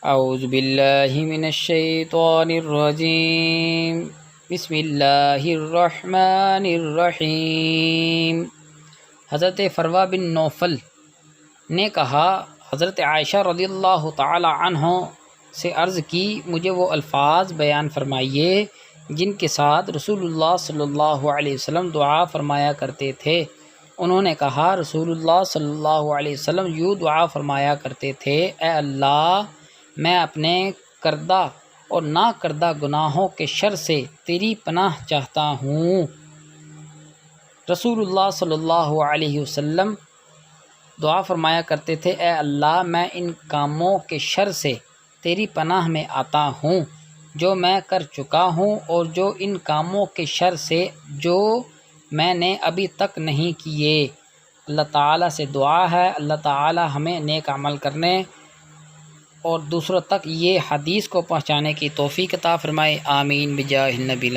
اعوذ باللہ من الشیطان الرجیم بسم اللہ الرحمن الرحیم۔ حضرت فروہ بن نوفل نے کہا، حضرت عائشہ رضی اللہ تعالی عنہ سے عرض کی، مجھے وہ الفاظ بیان فرمائیے جن کے ساتھ رسول اللہ صلی اللہ علیہ وسلم دعا فرمایا کرتے تھے۔ انہوں نے کہا، رسول اللہ صلی اللہ علیہ وسلم یوں دعا فرمایا کرتے تھے، اے اللہ، میں اپنے کردہ اور نہ کردہ گناہوں کے شر سے تیری پناہ چاہتا ہوں۔ رسول اللہ صلی اللہ علیہ وسلم دعا فرمایا کرتے تھے، اے اللہ، میں ان کاموں کے شر سے تیری پناہ میں آتا ہوں جو میں کر چکا ہوں، اور جو ان کاموں کے شر سے جو میں نے ابھی تک نہیں کیے۔ اللہ تعالیٰ سے دعا ہے، اللہ تعالیٰ ہمیں نیک عمل کرنے اور دوسروں تک یہ حدیث کو پہنچانے کی توفیق عطا فرمائے۔ آمین بجاہ النبی۔